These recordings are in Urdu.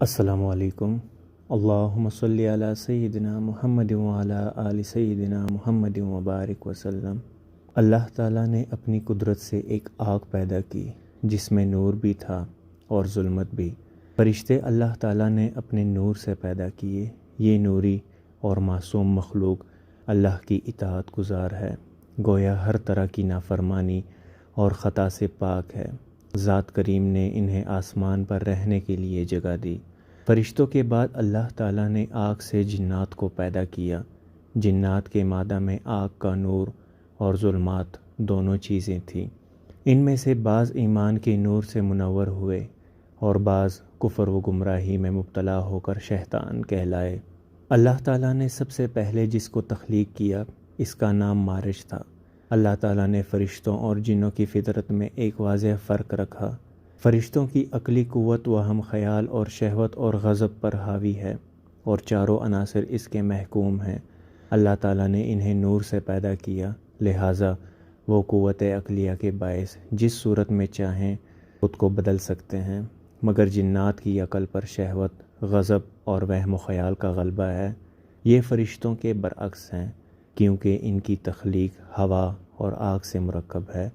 السلام علیکم۔ اللہم صلی علی سیدنا محمد وعلی آل سیدنا محمد وبارک وسلم۔ اللہ تعالیٰ نے اپنی قدرت سے ایک آگ پیدا کی جس میں نور بھی تھا اور ظلمت بھی۔ فرشتے اللہ تعالیٰ نے اپنے نور سے پیدا کیے۔ یہ نوری اور معصوم مخلوق اللہ کی اطاعت گزار ہے، گویا ہر طرح کی نافرمانی اور خطا سے پاک ہے۔ ذات کریم نے انہیں آسمان پر رہنے کے لیے جگہ دی۔ فرشتوں کے بعد اللہ تعالیٰ نے آگ سے جنات کو پیدا کیا۔ جنات کے مادہ میں آگ کا نور اور ظلمات دونوں چیزیں تھیں۔ ان میں سے بعض ایمان کے نور سے منور ہوئے اور بعض کفر و گمراہی میں مبتلا ہو کر شیطان کہلائے۔ اللہ تعالیٰ نے سب سے پہلے جس کو تخلیق کیا اس کا نام مارج تھا۔ اللہ تعالیٰ نے فرشتوں اور جنوں کی فطرت میں ایک واضح فرق رکھا۔ فرشتوں کی عقلی قوت وہم خیال اور شہوت اور غضب پر حاوی ہے اور چاروں عناصر اس کے محکوم ہیں۔ اللہ تعالیٰ نے انہیں نور سے پیدا کیا، لہٰذا وہ قوت عقلیہ کے باعث جس صورت میں چاہیں خود کو بدل سکتے ہیں، مگر جنات کی عقل پر شہوت، غضب اور وہم و خیال کا غلبہ ہے۔ یہ فرشتوں کے برعکس ہیں کیونکہ ان کی تخلیق ہوا اور آگ سے مرکب ہے۔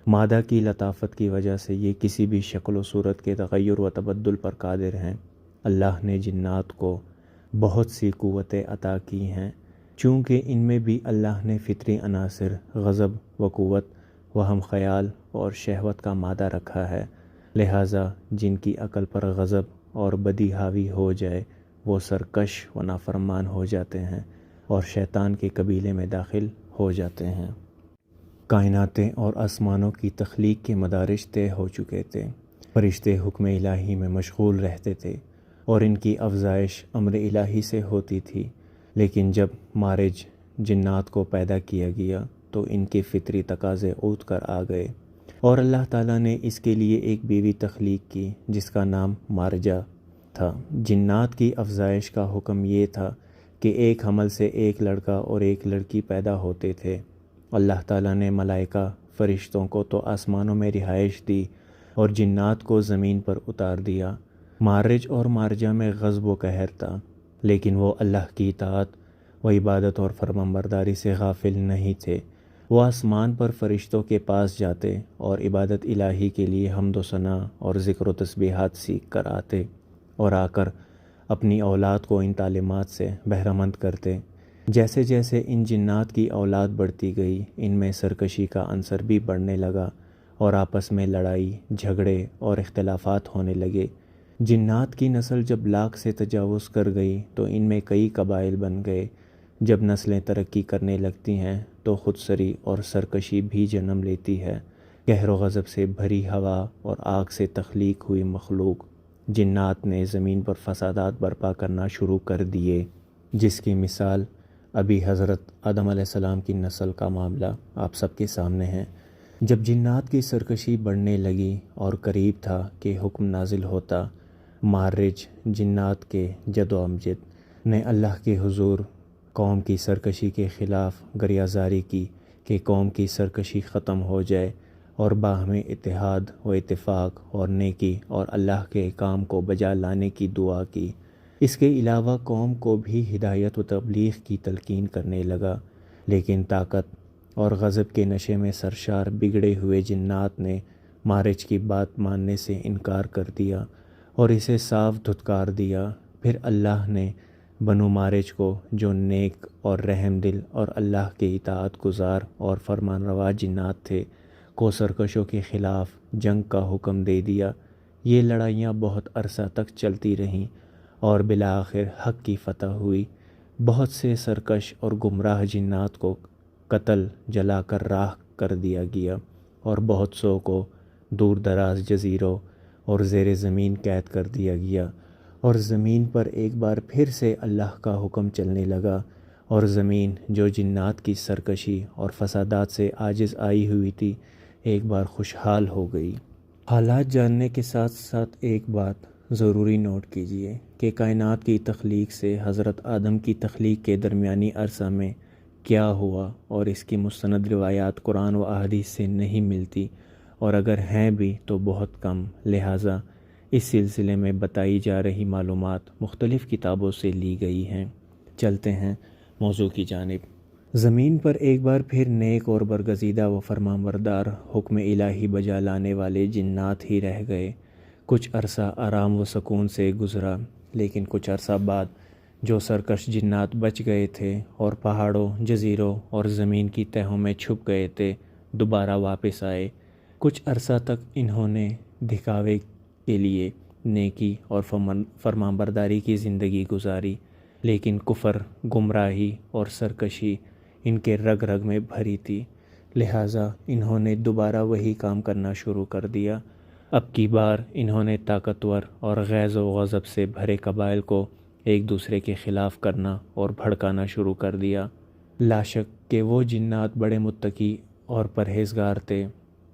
مادہ کی لطافت کی وجہ سے یہ کسی بھی شکل و صورت کے تغیر و تبدل پر قادر ہیں۔ اللہ نے جنات کو بہت سی قوتیں عطا کی ہیں، چونکہ ان میں بھی اللہ نے فطری عناصر غضب و قوت، وہم خیال اور شہوت کا مادہ رکھا ہے، لہٰذا جن کی عقل پر غضب اور بدی حاوی ہو جائے وہ سرکش و نافرمان ہو جاتے ہیں اور شیطان کے قبیلے میں داخل ہو جاتے ہیں۔ کائناتیں اور آسمانوں کی تخلیق کے مدارج طے ہو چکے تھے۔ فرشتے حکم الہی میں مشغول رہتے تھے اور ان کی افزائش امر الہی سے ہوتی تھی، لیکن جب مارج جنات کو پیدا کیا گیا تو ان کے فطری تقاضے اٹھ کر آ گئے اور اللہ تعالیٰ نے اس کے لیے ایک بیوی تخلیق کی جس کا نام مارجہ تھا۔ جنات کی افزائش کا حکم یہ تھا کہ ایک حمل سے ایک لڑکا اور ایک لڑکی پیدا ہوتے تھے۔ اللہ تعالیٰ نے ملائکہ فرشتوں کو تو آسمانوں میں رہائش دی اور جنات کو زمین پر اتار دیا۔ مارج اور مارجہ میں غضب و قہر تھا، لیکن وہ اللہ کی اطاعت و عبادت اور فرمانبرداری سے غافل نہیں تھے۔ وہ آسمان پر فرشتوں کے پاس جاتے اور عبادت الہی کے لیے حمد و ثنا اور ذکر و تسبیحات سیکھ کر آتے اور آ کر اپنی اولاد کو ان تعلیمات سے بہرہ مند کرتے۔ جیسے جیسے ان جنات کی اولاد بڑھتی گئی، ان میں سرکشی کا عنصر بھی بڑھنے لگا اور آپس میں لڑائی، جھگڑے اور اختلافات ہونے لگے۔ جنات کی نسل جب لاکھ سے تجاوز کر گئی تو ان میں کئی قبائل بن گئے۔ جب نسلیں ترقی کرنے لگتی ہیں تو خود سری اور سرکشی بھی جنم لیتی ہے۔ قہر و غضب سے بھری ہوا اور آگ سے تخلیق ہوئی مخلوق جنات نے زمین پر فسادات برپا کرنا شروع کر دیے، جس کی مثال ابھی حضرت آدم علیہ السلام کی نسل کا معاملہ آپ سب کے سامنے ہے۔ جب جنات کی سرکشی بڑھنے لگی اور قریب تھا کہ حکم نازل ہوتا، مارج جنات کے جد و امجد نے اللہ کے حضور قوم کی سرکشی کے خلاف گریازاری کی کہ قوم کی سرکشی ختم ہو جائے اور باہمی اتحاد و اتفاق اور نیکی اور اللہ کے کام کو بجا لانے کی دعا کی۔ اس کے علاوہ قوم کو بھی ہدایت و تبلیغ کی تلقین کرنے لگا، لیکن طاقت اور غضب کے نشے میں سرشار بگڑے ہوئے جنات نے مارج کی بات ماننے سے انکار کر دیا اور اسے صاف دھتکار دیا۔ پھر اللہ نے بنو مارج کو، جو نیک اور رحم دل اور اللہ کے اطاعت گزار اور فرمان روا جنات تھے، کو سرکشوں کے خلاف جنگ کا حکم دے دیا۔ یہ لڑائیاں بہت عرصہ تک چلتی رہیں اور بالآخر حق کی فتح ہوئی۔ بہت سے سرکش اور گمراہ جنات کو قتل، جلا کر راکھ کر دیا گیا اور بہت سو کو دور دراز جزیروں اور زیر زمین قید کر دیا گیا، اور زمین پر ایک بار پھر سے اللہ کا حکم چلنے لگا اور زمین جو جنات کی سرکشی اور فسادات سے عاجز آئی ہوئی تھی ایک بار خوشحال ہو گئی۔ حالات جاننے کے ساتھ ساتھ ایک بات ضروری نوٹ کیجیے کہ کائنات کی تخلیق سے حضرت آدم کی تخلیق کے درمیانی عرصہ میں کیا ہوا اور اس کی مستند روایات قرآن و احادیث سے نہیں ملتی، اور اگر ہیں بھی تو بہت کم، لہٰذا اس سلسلے میں بتائی جا رہی معلومات مختلف کتابوں سے لی گئی ہیں۔ چلتے ہیں موضوع کی جانب۔ زمین پر ایک بار پھر نیک اور برگزیدہ و فرمانبردار حکم الہی بجا لانے والے جنات ہی رہ گئے۔ کچھ عرصہ آرام و سکون سے گزرا، لیکن کچھ عرصہ بعد جو سرکش جنات بچ گئے تھے اور پہاڑوں، جزیروں اور زمین کی تہوں میں چھپ گئے تھے، دوبارہ واپس آئے۔ کچھ عرصہ تک انہوں نے دکھاوے کے لیے نیکی اور فرمانبرداری کی زندگی گزاری، لیکن کفر، گمراہی اور سرکشی ان کے رگ رگ میں بھری تھی، لہٰذا انہوں نے دوبارہ وہی کام کرنا شروع کر دیا۔ اب کی بار انہوں نے طاقتور اور غیظ و غضب سے بھرے قبائل کو ایک دوسرے کے خلاف کرنا اور بھڑکانا شروع کر دیا۔ لا شک کہ وہ جنات بڑے متقی اور پرہیزگار تھے،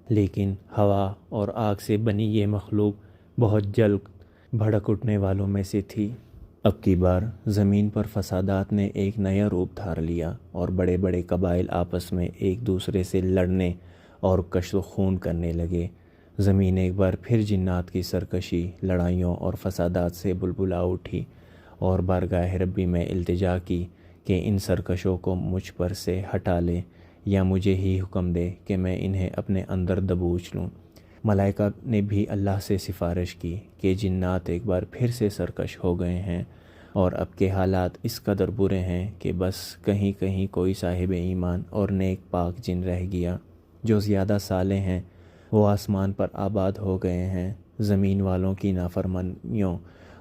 لیکن ہوا اور آگ سے بنی یہ مخلوق بہت جلد بھڑک اٹھنے والوں میں سے تھی۔ اب کی بار زمین پر فسادات نے ایک نیا روپ دھار لیا اور بڑے بڑے قبائل آپس میں ایک دوسرے سے لڑنے اور کشت و خون کرنے لگے۔ زمین ایک بار پھر جنات کی سرکشی، لڑائیوں اور فسادات سے بلبلا اٹھی اور بارگاہ ربی میں التجا کی کہ ان سرکشوں کو مجھ پر سے ہٹا لے یا مجھے ہی حکم دے کہ میں انہیں اپنے اندر دبوچ لوں۔ ملائکہ نے بھی اللہ سے سفارش کی کہ جنات ایک بار پھر سے سرکش ہو گئے ہیں اور اب کے حالات اس قدر برے ہیں کہ بس کہیں کہیں کوئی صاحب ایمان اور نیک پاک جن رہ گیا۔ جو زیادہ صالح ہیں وہ آسمان پر آباد ہو گئے ہیں، زمین والوں کی نافرمانیوں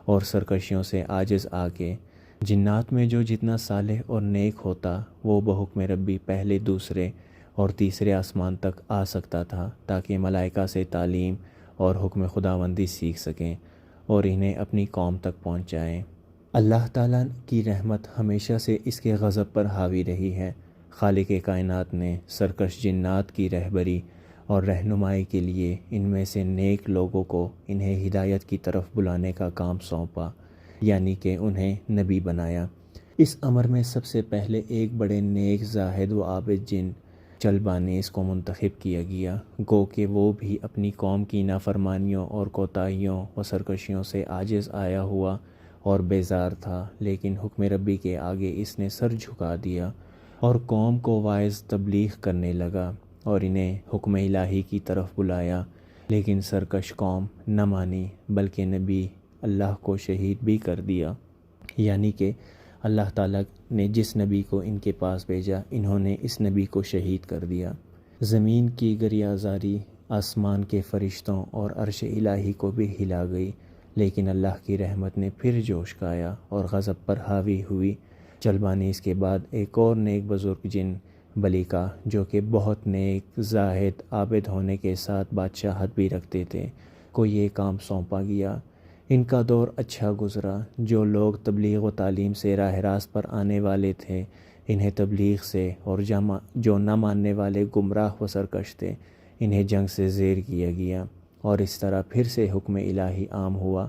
اور سرکشیوں سے عاجز آ کے۔ جنات میں جو جتنا صالح اور نیک ہوتا وہ بحکم ربی پہلے، دوسرے اور تیسرے آسمان تک آ سکتا تھا تاکہ ملائکہ سے تعلیم اور حکم خداوندی سیکھ سکیں اور انہیں اپنی قوم تک پہنچائیں۔ اللہ تعالیٰ کی رحمت ہمیشہ سے اس کے غضب پر حاوی رہی ہے۔ خالق کائنات نے سرکش جنات کی رہبری اور رہنمائی کے لیے ان میں سے نیک لوگوں کو انہیں ہدایت کی طرف بلانے کا کام سونپا، یعنی کہ انہیں نبی بنایا۔ اس امر میں سب سے پہلے ایک بڑے نیک، زاہد و عابد جن چلبانیز کو منتخب کیا گیا، گو کہ وہ بھی اپنی قوم کی نافرمانیوں اور کوتاہیوں و سرکشیوں سے عاجز آیا ہوا اور بیزار تھا، لیکن حکم ربی کے آگے اس نے سر جھکا دیا اور قوم کو واعظ تبلیغ کرنے لگا اور انہیں حکم الہی کی طرف بلایا، لیکن سرکش قوم نہ مانی بلکہ نبی اللہ کو شہید بھی کر دیا، یعنی کہ اللہ تعالیٰ نے جس نبی کو ان کے پاس بھیجا انہوں نے اس نبی کو شہید کر دیا۔ زمین کی گریازاری آسمان کے فرشتوں اور عرش الہی کو بھی ہلا گئی، لیکن اللہ کی رحمت نے پھر جوش کھایا اور غضب پر حاوی ہوئی۔ چلبانیز کے بعد ایک اور نیک بزرگ جن، بلیکا، جو کہ بہت نیک، زاہد، عابد ہونے کے ساتھ بادشاہت بھی رکھتے تھے، کو یہ کام سونپا گیا۔ ان کا دور اچھا گزرا۔ جو لوگ تبلیغ و تعلیم سے راہ راست پر آنے والے تھے انہیں تبلیغ سے، اور جو نہ ماننے والے گمراہ و سرکش تھے انہیں جنگ سے زیر کیا گیا، اور اس طرح پھر سے حکم الہی عام ہوا۔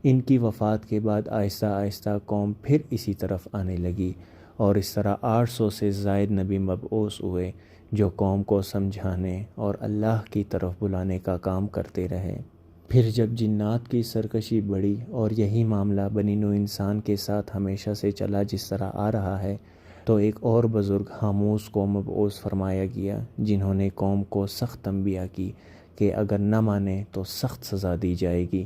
ان کی وفات کے بعد آہستہ آہستہ قوم پھر اسی طرف آنے لگی، اور اس طرح 800 سے زائد نبی مبعوث ہوئے جو قوم کو سمجھانے اور اللہ کی طرف بلانے کا کام کرتے رہے۔ پھر جب جنات کی سرکشی بڑھی اور یہی معاملہ بنی نوع انسان کے ساتھ ہمیشہ سے چلا جس طرح آ رہا ہے، تو ایک اور بزرگ حاموس کو مبعوث فرمایا گیا، جنہوں نے قوم کو سخت تنبیہ کی کہ اگر نہ مانے تو سخت سزا دی جائے گی،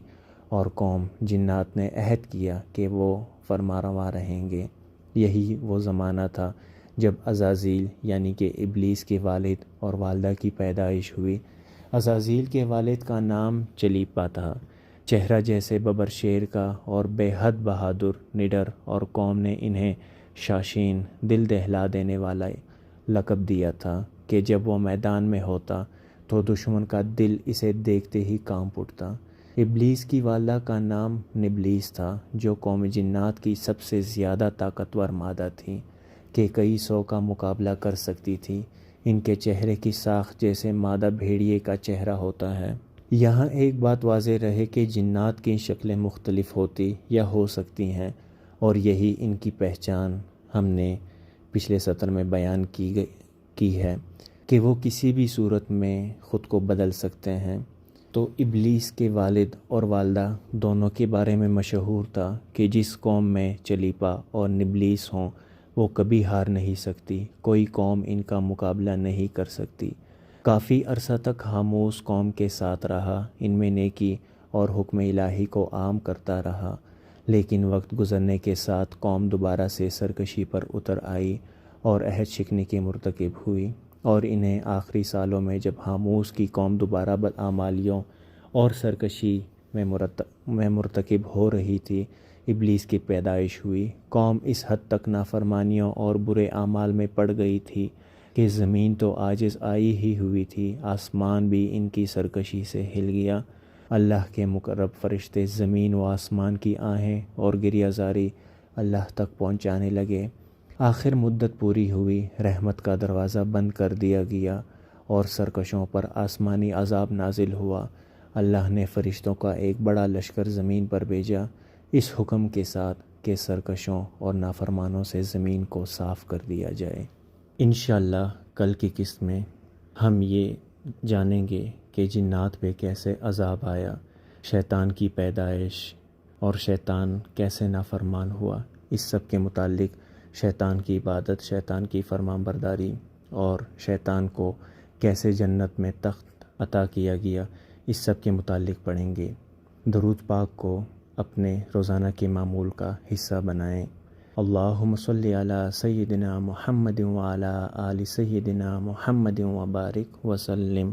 اور قوم جنات نے عہد کیا کہ وہ فرمانروا رہیں گے۔ یہی وہ زمانہ تھا جب عزازیل یعنی کہ ابلیس کے والد اور والدہ کی پیدائش ہوئی۔ عزازیل کے والد کا نام چلیپا تھا، چہرہ جیسے ببر شیر کا اور بے حد بہادر، نڈر، اور قوم نے انہیں شاشین، دل دہلا دینے والا لقب دیا تھا کہ جب وہ میدان میں ہوتا تو دشمن کا دل اسے دیکھتے ہی کانپ اٹھتا۔ ابلیس کی والدہ کا نام نبلیس تھا، جو قوم جنات کی سب سے زیادہ طاقتور مادہ تھی کہ کئی 100 کا مقابلہ کر سکتی تھی۔ ان کے چہرے کی ساخت جیسے مادہ بھیڑیے کا چہرہ ہوتا ہے۔ یہاں ایک بات واضح رہے کہ جنات کی شکلیں مختلف ہوتی یا ہو سکتی ہیں، اور یہی ان کی پہچان ہم نے پچھلے سطر میں بیان کی ہے کہ وہ کسی بھی صورت میں خود کو بدل سکتے ہیں۔ تو تو ابلیس کے والد اور والدہ دونوں کے بارے میں مشہور تھا کہ جس قوم میں چلیپا اور نبلیس ہوں وہ کبھی ہار نہیں سکتی، کوئی قوم ان کا مقابلہ نہیں کر سکتی۔ کافی عرصہ تک خاموش قوم کے ساتھ رہا، ان میں نیکی اور حکم الہی کو عام کرتا رہا، لیکن وقت گزرنے کے ساتھ قوم دوبارہ سے سرکشی پر اتر آئی اور عہد شکنی کے مرتکب ہوئی، اور انہیں آخری سالوں میں جب ہاموس کی قوم دوبارہ بدعمالیوں اور سرکشی میں مرتکب ہو رہی تھی، ابلیس کی پیدائش ہوئی۔ قوم اس حد تک نافرمانیوں اور برے اعمال میں پڑ گئی تھی کہ زمین تو عاجز آئی ہی ہوئی تھی، آسمان بھی ان کی سرکشی سے ہل گیا۔ اللہ کے مقرب فرشتے زمین و آسمان کی آہیں اور گریہ زاری اللہ تک پہنچانے لگے۔ آخر مدت پوری ہوئی، رحمت کا دروازہ بند کر دیا گیا اور سرکشوں پر آسمانی عذاب نازل ہوا۔ اللہ نے فرشتوں کا ایک بڑا لشکر زمین پر بھیجا، اس حکم کے ساتھ کہ سرکشوں اور نافرمانوں سے زمین کو صاف کر دیا جائے۔ انشاءاللہ کل کی قسط میں ہم یہ جانیں گے کہ جنات پہ کیسے عذاب آیا، شیطان کی پیدائش اور شیطان کیسے نافرمان ہوا، اس سب کے متعلق شیطان کی عبادت، شیطان کی فرمان برداری اور شیطان کو کیسے جنت میں تخت عطا کیا گیا، اس سب کے متعلق پڑھیں گے۔ درود پاک کو اپنے روزانہ کے معمول کا حصہ بنائیں۔ اللہم صلی علی سیدنا محمد وعلی آل سیدنا محمد وبارک وسلم۔